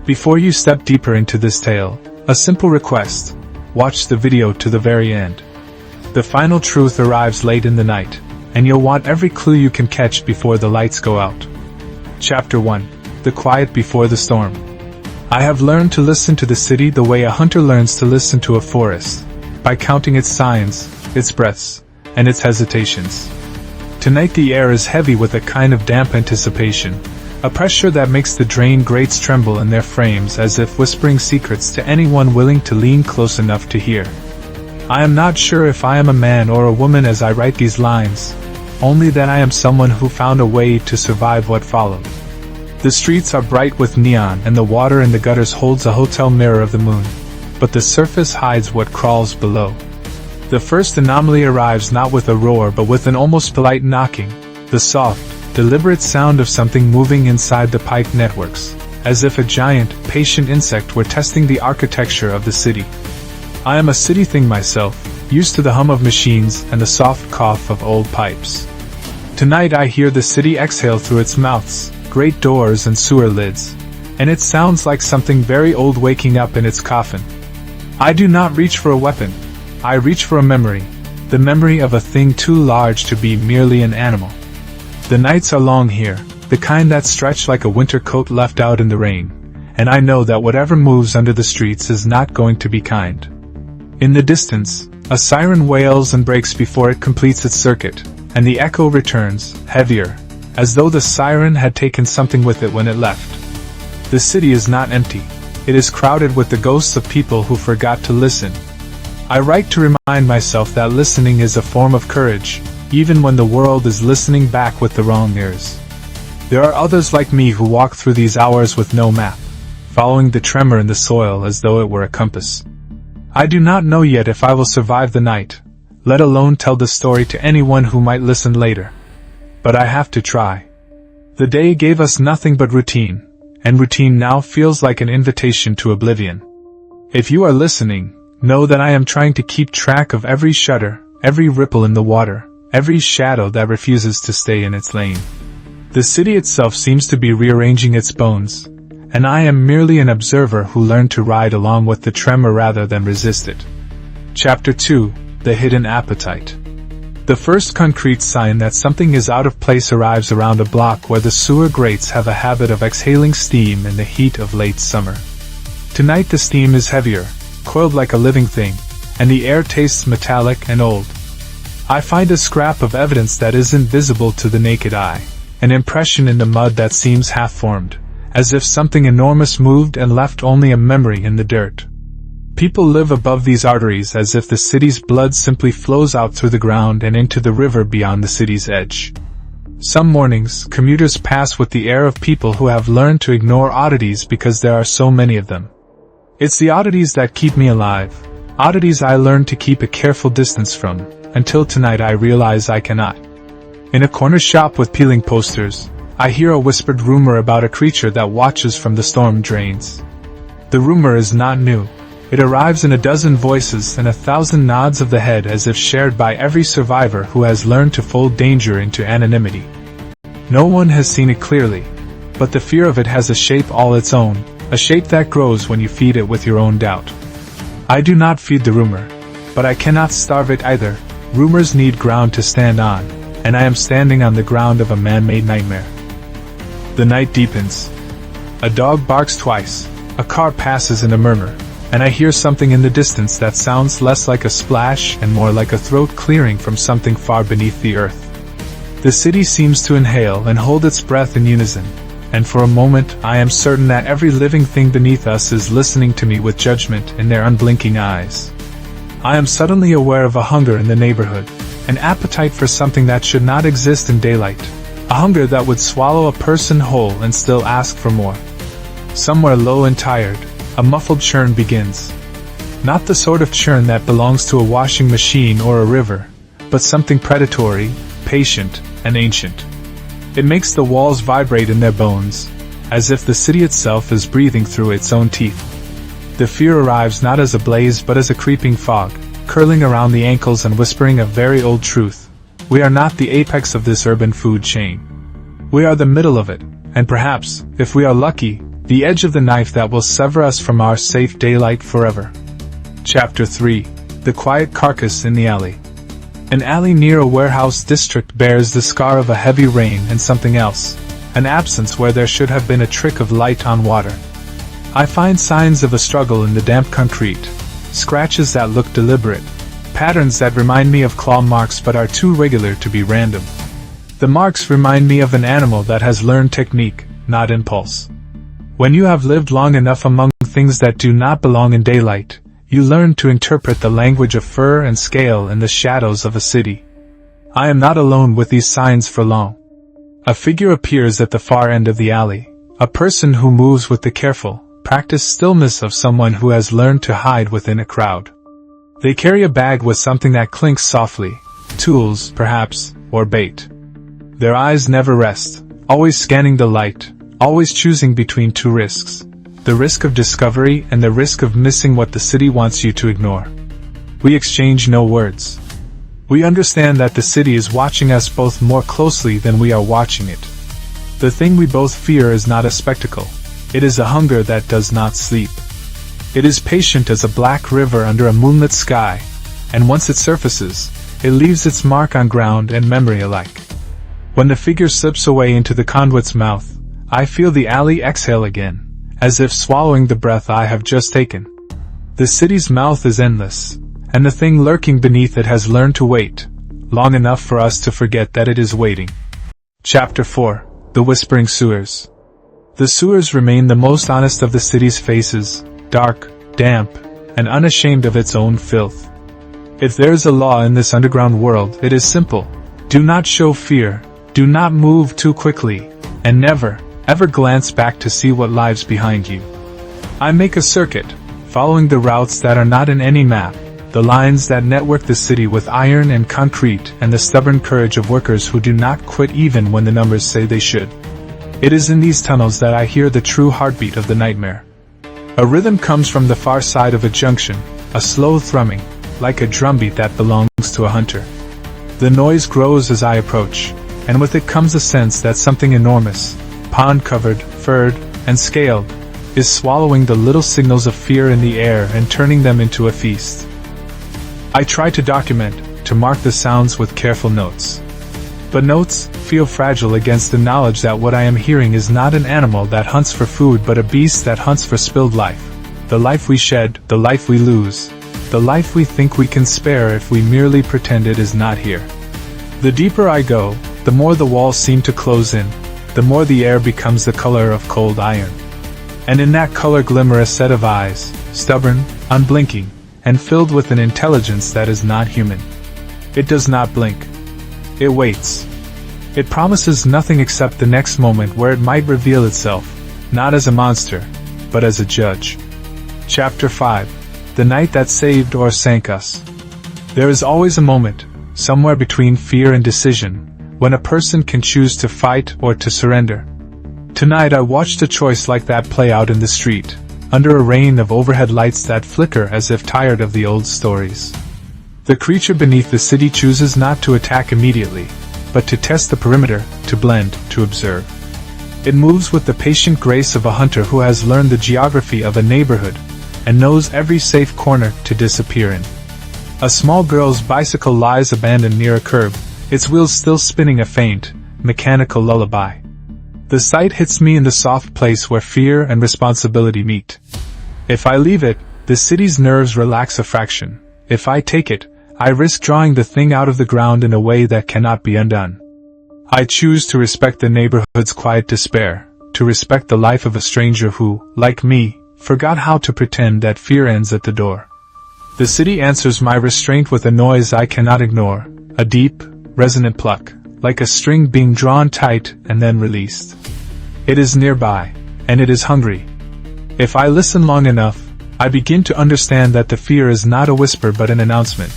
Before you step deeper into this tale, a simple request: watch the video to the very end. The final truth arrives late in the night, and you'll want every clue you can catch before the lights go out. Chapter 1: The Quiet Before the Storm. I have learned to listen to the city the way a hunter learns to listen to a forest, by counting its signs, its breaths, and its hesitations. Tonight the air is heavy with a kind of damp anticipation, a pressure that makes the drain grates tremble in their frames as if whispering secrets to anyone willing to lean close enough to hear. I am not sure if I am a man or a woman as I write these lines, only that I am someone who found a way to survive what followed. The streets are bright with neon and the water in the gutters holds a hotel mirror of the moon, but the surface hides what crawls below. The first anomaly arrives not with a roar but with an almost polite knocking, the soft, deliberate sound of something moving inside the pipe networks, as if a giant, patient insect were testing the architecture of the city. I am a city thing myself, used to the hum of machines and the soft cough of old pipes. Tonight I hear the city exhale through its mouths, great doors and sewer lids, and it sounds like something very old waking up in its coffin. I do not reach for a weapon. I reach for a memory, the memory of a thing too large to be merely an animal. The nights are long here, the kind that stretch like a winter coat left out in the rain, and I know that whatever moves under the streets is not going to be kind. In the distance, a siren wails and breaks before it completes its circuit, and the echo returns, heavier, as though the siren had taken something with it when it left. The city is not empty. It is crowded with the ghosts of people who forgot to listen. I write to remind myself that listening is a form of courage, even when the world is listening back with the wrong ears. There are others like me who walk through these hours with no map, following the tremor in the soil as though it were a compass. I do not know yet if I will survive the night, let alone tell the story to anyone who might listen later. But I have to try. The day gave us nothing but routine, and routine now feels like an invitation to oblivion. If you are listening, know that I am trying to keep track of every shudder, every ripple in the water, every shadow that refuses to stay in its lane. The city itself seems to be rearranging its bones, and I am merely an observer who learned to ride along with the tremor rather than resist it. Chapter 2: The Hidden Appetite. The first concrete sign that something is out of place arrives around a block where the sewer grates have a habit of exhaling steam in the heat of late summer. Tonight the steam is heavier, coiled like a living thing, and the air tastes metallic and old. I find a scrap of evidence that isn't visible to the naked eye, an impression in the mud that seems half-formed, as if something enormous moved and left only a memory in the dirt. People live above these arteries as if the city's blood simply flows out through the ground and into the river beyond the city's edge. Some mornings, commuters pass with the air of people who have learned to ignore oddities because there are so many of them. It's the oddities that keep me alive, oddities I learned to keep a careful distance from, until tonight I realize I cannot. In a corner shop with peeling posters, I hear a whispered rumor about a creature that watches from the storm drains. The rumor is not new. It arrives in a dozen voices and 1,000 nods of the head as if shared by every survivor who has learned to fold danger into anonymity. No one has seen it clearly, but the fear of it has a shape all its own, a shape that grows when you feed it with your own doubt. I do not feed the rumor, but I cannot starve it either. Rumors need ground to stand on, and I am standing on the ground of a man-made nightmare. The night deepens. A dog barks twice, a car passes in a murmur, and I hear something in the distance that sounds less like a splash and more like a throat clearing from something far beneath the earth. The city seems to inhale and hold its breath in unison, and for a moment I am certain that every living thing beneath us is listening to me with judgment in their unblinking eyes. I am suddenly aware of a hunger in the neighborhood, an appetite for something that should not exist in daylight, a hunger that would swallow a person whole and still ask for more. Somewhere low and tired, a muffled churn begins. Not the sort of churn that belongs to a washing machine or a river, but something predatory, patient, and ancient. It makes the walls vibrate in their bones, as if the city itself is breathing through its own teeth. The fear arrives not as a blaze but as a creeping fog, curling around the ankles and whispering a very old truth. We are not the apex of this urban food chain. We are the middle of it, and perhaps, if we are lucky, the edge of the knife that will sever us from our safe daylight forever. Chapter 3. The quiet carcass in the alley. An alley near a warehouse district bears the scar of a heavy rain and something else, an absence where there should have been a trick of light on water. I find signs of a struggle in the damp concrete, scratches that look deliberate, patterns that remind me of claw marks but are too regular to be random. The marks remind me of an animal that has learned technique, not impulse. When you have lived long enough among things that do not belong in daylight, you learn to interpret the language of fur and scale in the shadows of a city. I am not alone with these signs for long. A figure appears at the far end of the alley, a person who moves with the careful, practiced stillness of someone who has learned to hide within a crowd. They carry a bag with something that clinks softly, tools, perhaps, or bait. Their eyes never rest, always scanning the light, always choosing between two risks. The risk of discovery and the risk of missing what the city wants you to ignore. We exchange no words. We understand that the city is watching us both more closely than we are watching it. The thing we both fear is not a spectacle. It is a hunger that does not sleep. It is patient as a black river under a moonlit sky, and once it surfaces, it leaves its mark on ground and memory alike. When the figure slips away into the conduit's mouth, I feel the alley exhale again, as if swallowing the breath I have just taken. The city's mouth is endless, and the thing lurking beneath it has learned to wait, long enough for us to forget that it is waiting. Chapter 4. The Whispering Sewers. The sewers remain the most honest of the city's faces, dark, damp, and unashamed of its own filth. If there is a law in this underground world, it is simple. Do not show fear, do not move too quickly, and never, ever glance back to see what lies behind you. I make a circuit, following the routes that are not in any map, the lines that network the city with iron and concrete and the stubborn courage of workers who do not quit even when the numbers say they should. It is in these tunnels that I hear the true heartbeat of the nightmare. A rhythm comes from the far side of a junction, a slow thrumming, like a drumbeat that belongs to a hunter. The noise grows as I approach, and with it comes a sense that something enormous, pond-covered, furred, and scaled, is swallowing the little signals of fear in the air and turning them into a feast. I try to document, to mark the sounds with careful notes. But notes feel fragile against the knowledge that what I am hearing is not an animal that hunts for food but a beast that hunts for spilled life. The life we shed, the life we lose, the life we think we can spare if we merely pretend it is not here. The deeper I go, the more the walls seem to close in, the more the air becomes the color of cold iron. And in that color glimmer a set of eyes, stubborn, unblinking, and filled with an intelligence that is not human. It does not blink. It waits. It promises nothing except the next moment where it might reveal itself, not as a monster, but as a judge. Chapter 5. The Night That Saved or Sank Us. There is always a moment, somewhere between fear and decision, when a person can choose to fight or to surrender. Tonight I watched a choice like that play out in the street, under a rain of overhead lights that flicker as if tired of the old stories. The creature beneath the city chooses not to attack immediately, but to test the perimeter, to blend, to observe. It moves with the patient grace of a hunter who has learned the geography of a neighborhood, and knows every safe corner to disappear in. A small girl's bicycle lies abandoned near a curb, its wheels still spinning a faint, mechanical lullaby. The sight hits me in the soft place where fear and responsibility meet. If I leave it, the city's nerves relax a fraction. If I take it, I risk drawing the thing out of the ground in a way that cannot be undone. I choose to respect the neighborhood's quiet despair, to respect the life of a stranger who, like me, forgot how to pretend that fear ends at the door. The city answers my restraint with a noise I cannot ignore, a deep, resonant pluck, like a string being drawn tight and then released. It is nearby, and it is hungry. If I listen long enough, I begin to understand that the fear is not a whisper but an announcement.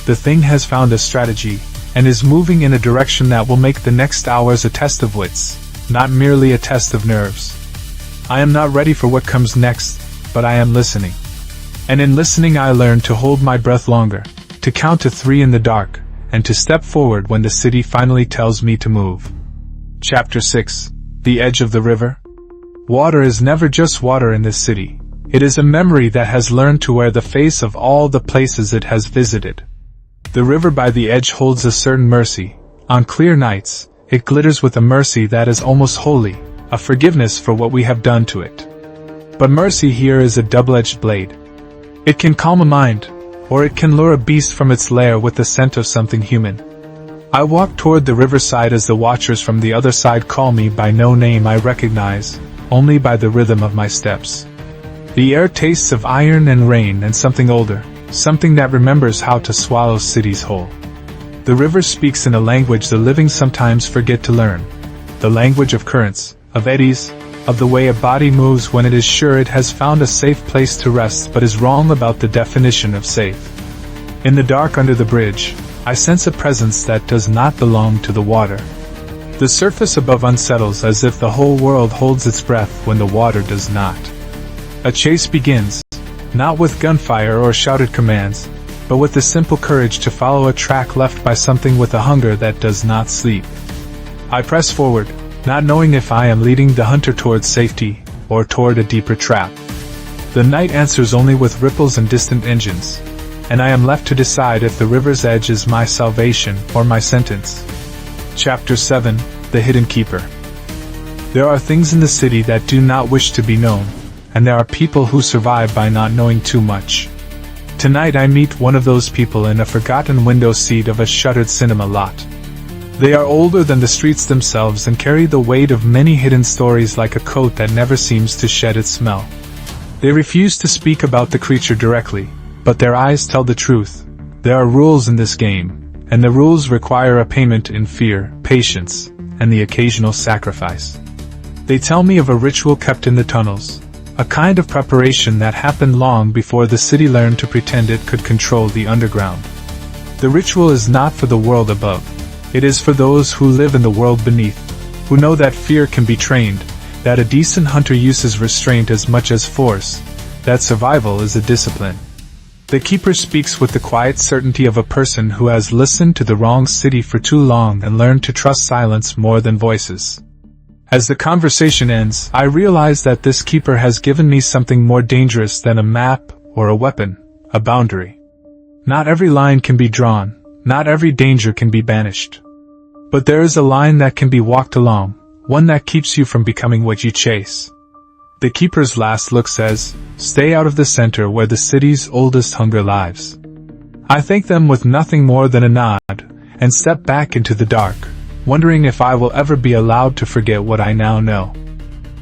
The thing has found a strategy, and is moving in a direction that will make the next hours a test of wits, not merely a test of nerves. I am not ready for what comes next, but I am listening. And in listening I learn to hold my breath longer, to count to 3 in the dark, and to step forward when the city finally tells me to move. Chapter 6. The Edge of the River. Water is never just water in this city. It is a memory that has learned to wear the face of all the places it has visited. The river by the edge holds a certain mercy. On clear nights, it glitters with a mercy that is almost holy, a forgiveness for what we have done to it. But mercy here is a double-edged blade. It can calm a mind, or it can lure a beast from its lair with the scent of something human. I walk toward the riverside as the watchers from the other side call me by no name I recognize, only by the rhythm of my steps. The air tastes of iron and rain and something older, something that remembers how to swallow cities whole. The river speaks in a language the living sometimes forget to learn. The language of currents, of eddies, of the way a body moves when it is sure it has found a safe place to rest but is wrong about the definition of safe. In the dark under the bridge, I sense a presence that does not belong to the water. The surface above unsettles as if the whole world holds its breath when the water does not. A chase begins, not with gunfire or shouted commands, but with the simple courage to follow a track left by something with a hunger that does not sleep. I press forward, not knowing if I am leading the hunter towards safety, or toward a deeper trap. The night answers only with ripples and distant engines, and I am left to decide if the river's edge is my salvation or my sentence. Chapter 7: The Hidden Keeper. There are things in the city that do not wish to be known, and there are people who survive by not knowing too much. Tonight I meet one of those people in a forgotten window seat of a shuttered cinema lot. They are older than the streets themselves and carry the weight of many hidden stories like a coat that never seems to shed its smell. They refuse to speak about the creature directly, but their eyes tell the truth. There are rules in this game, and the rules require a payment in fear, patience, and the occasional sacrifice. They tell me of a ritual kept in the tunnels, a kind of preparation that happened long before the city learned to pretend it could control the underground. The ritual is not for the world above. It is for those who live in the world beneath, who know that fear can be trained, that a decent hunter uses restraint as much as force, that survival is a discipline. The keeper speaks with the quiet certainty of a person who has listened to the wrong city for too long and learned to trust silence more than voices. As the conversation ends, I realize that this keeper has given me something more dangerous than a map or a weapon, a boundary. Not every line can be drawn, not every danger can be banished. But there is a line that can be walked along, one that keeps you from becoming what you chase. The keeper's last look says, "Stay out of the center where the city's oldest hunger lives." I thank them with nothing more than a nod, and step back into the dark, wondering if I will ever be allowed to forget what I now know.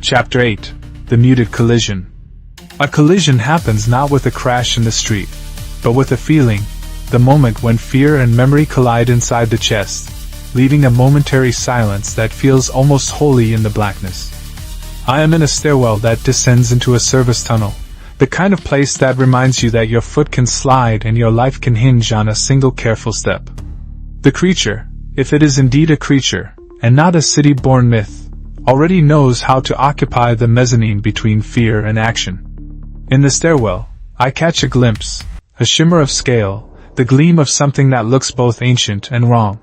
Chapter 8: The Muted Collision. A collision happens not with a crash in the street, but with a feeling, the moment when fear and memory collide inside the chest, leaving a momentary silence that feels almost holy in the blackness. I am in a stairwell that descends into a service tunnel, the kind of place that reminds you that your foot can slide and your life can hinge on a single careful step. The creature, if it is indeed a creature, and not a city-born myth, already knows how to occupy the mezzanine between fear and action. In the stairwell, I catch a glimpse, a shimmer of scale, the gleam of something that looks both ancient and wrong.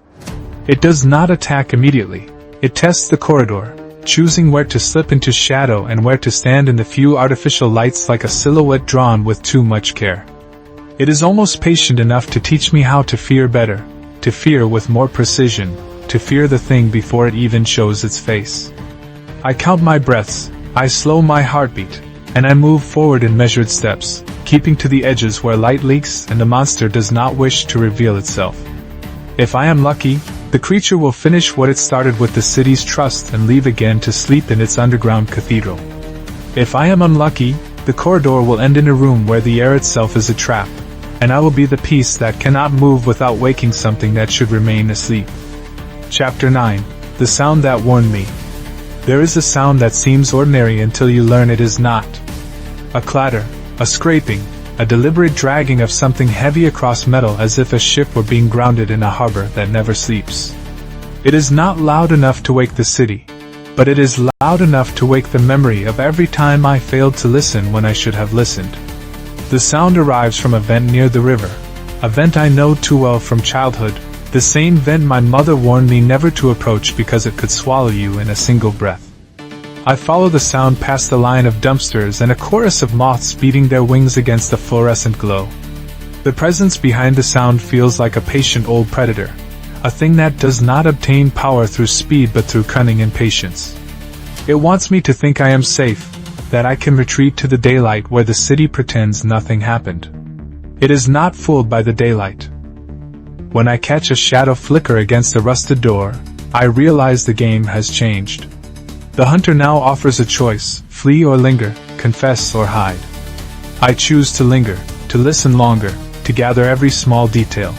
It does not attack immediately. It tests the corridor, choosing where to slip into shadow and where to stand in the few artificial lights like a silhouette drawn with too much care. It is almost patient enough to teach me how to fear better, to fear with more precision, to fear the thing before it even shows its face. I count my breaths, I slow my heartbeat, and I move forward in measured steps, keeping to the edges where light leaks and the monster does not wish to reveal itself. If I am lucky, the creature will finish what it started with the city's trust and leave again to sleep in its underground cathedral. If I am unlucky, the corridor will end in a room where the air itself is a trap, and I will be the piece that cannot move without waking something that should remain asleep. Chapter 9: The Sound That Warned Me. There is a sound that seems ordinary until you learn it is not. A clatter, a scraping, a deliberate dragging of something heavy across metal as if a ship were being grounded in a harbor that never sleeps. It is not loud enough to wake the city, but it is loud enough to wake the memory of every time I failed to listen when I should have listened. The sound arrives from a vent near the river, a vent I know too well from childhood, the same vent my mother warned me never to approach because it could swallow you in a single breath. I follow the sound past the line of dumpsters and a chorus of moths beating their wings against the fluorescent glow. The presence behind the sound feels like a patient old predator, a thing that does not obtain power through speed but through cunning and patience. It wants me to think I am safe, that I can retreat to the daylight where the city pretends nothing happened. It is not fooled by the daylight. When I catch a shadow flicker against a rusted door, I realize the game has changed. The hunter now offers a choice: flee or linger, confess or hide. I choose to linger, to listen longer, to gather every small detail.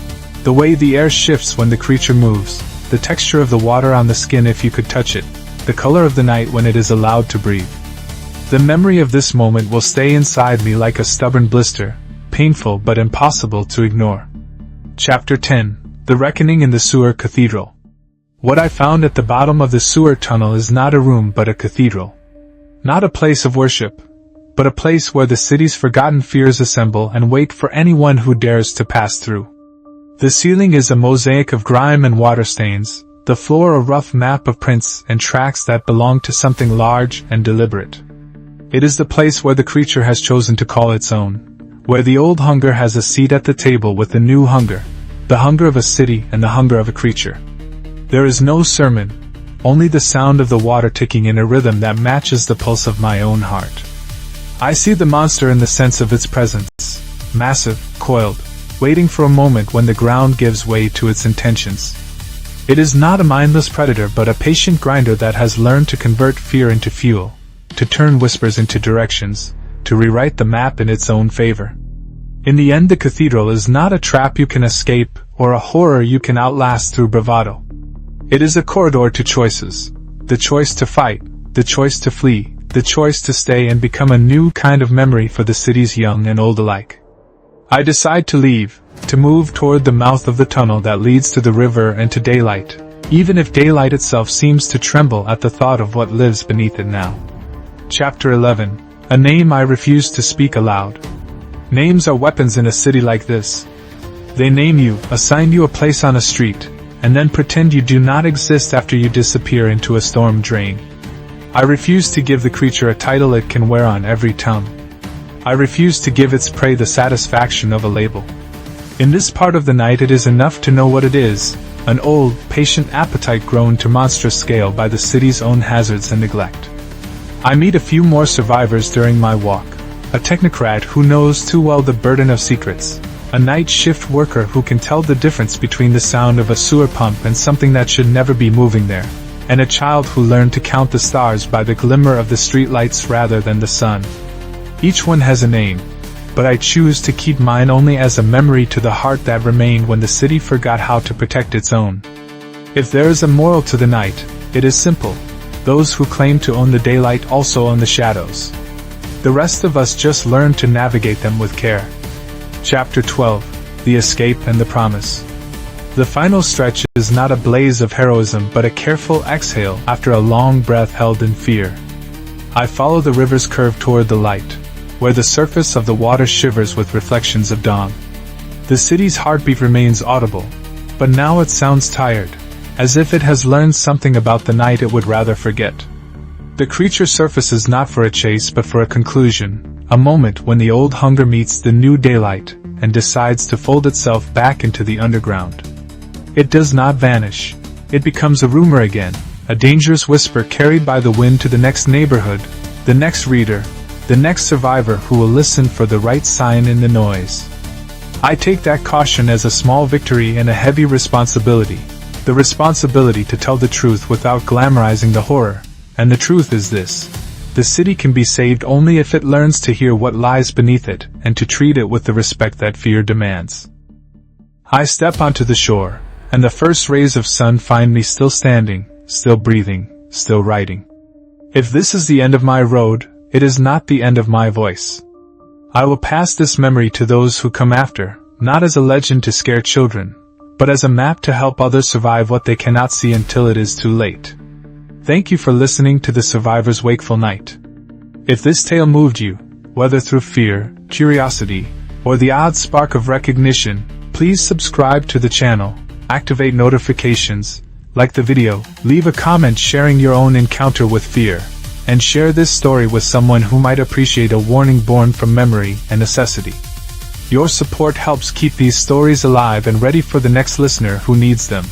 The way the air shifts when the creature moves, the texture of the water on the skin if you could touch it, the color of the night when it is allowed to breathe. The memory of this moment will stay inside me like a stubborn blister, painful but impossible to ignore. Chapter 10: The Reckoning in the Sewer Cathedral. What I found at the bottom of the sewer tunnel is not a room but a cathedral. Not a place of worship, but a place where the city's forgotten fears assemble and wait for anyone who dares to pass through. The ceiling is a mosaic of grime and water stains, the floor a rough map of prints and tracks that belong to something large and deliberate. It is the place where the creature has chosen to call its own, where the old hunger has a seat at the table with the new hunger, the hunger of a city and the hunger of a creature. There is no sermon, only the sound of the water ticking in a rhythm that matches the pulse of my own heart. I see the monster in the sense of its presence, massive, coiled, waiting for a moment when the ground gives way to its intentions. It is not a mindless predator but a patient grinder that has learned to convert fear into fuel, to turn whispers into directions, to rewrite the map in its own favor. In the end, the cathedral is not a trap you can escape or a horror you can outlast through bravado. It is a corridor to choices, the choice to fight, the choice to flee, the choice to stay and become a new kind of memory for the city's young and old alike. I decide to leave, to move toward the mouth of the tunnel that leads to the river and to daylight, even if daylight itself seems to tremble at the thought of what lives beneath it now. Chapter 11: A Name I Refuse to Speak Aloud. Names are weapons in a city like this. They name you, assign you a place on a street, and then pretend you do not exist after you disappear into a storm drain. I refuse to give the creature a title it can wear on every tongue. I refuse to give its prey the satisfaction of a label. In this part of the night it is enough to know what it is, an old, patient appetite grown to monstrous scale by the city's own hazards and neglect. I meet a few more survivors during my walk, a technocrat who knows too well the burden of secrets, a night shift worker who can tell the difference between the sound of a sewer pump and something that should never be moving there, and a child who learned to count the stars by the glimmer of the streetlights rather than the sun. Each one has a name, but I choose to keep mine only as a memory to the heart that remained when the city forgot how to protect its own. If there is a moral to the night, it is simple: those who claim to own the daylight also own the shadows. The rest of us just learn to navigate them with care. Chapter 12: The Escape and the Promise. The final stretch is not a blaze of heroism but a careful exhale after a long breath held in fear. I follow the river's curve toward the light, where the surface of the water shivers with reflections of dawn. The city's heartbeat remains audible, but now it sounds tired, as if it has learned something about the night it would rather forget. The creature surfaces not for a chase but for a conclusion, a moment when the old hunger meets the new daylight and decides to fold itself back into the underground. It does not vanish. It becomes a rumor again, a dangerous whisper carried by the wind to the next neighborhood, the next reader, the next survivor who will listen for the right sign in the noise. I take that caution as a small victory and a heavy responsibility, the responsibility to tell the truth without glamorizing the horror, and the truth is this: the city can be saved only if it learns to hear what lies beneath it and to treat it with the respect that fear demands. I step onto the shore, and the first rays of sun find me still standing, still breathing, still writing. If this is the end of my road, it is not the end of my voice. I will pass this memory to those who come after, not as a legend to scare children, but as a map to help others survive what they cannot see until it is too late. Thank you for listening to the Survivor's Wakeful Night. If this tale moved you, whether through fear, curiosity, or the odd spark of recognition, please subscribe to the channel, activate notifications, like the video, leave a comment sharing your own encounter with fear, and share this story with someone who might appreciate a warning born from memory and necessity. Your support helps keep these stories alive and ready for the next listener who needs them.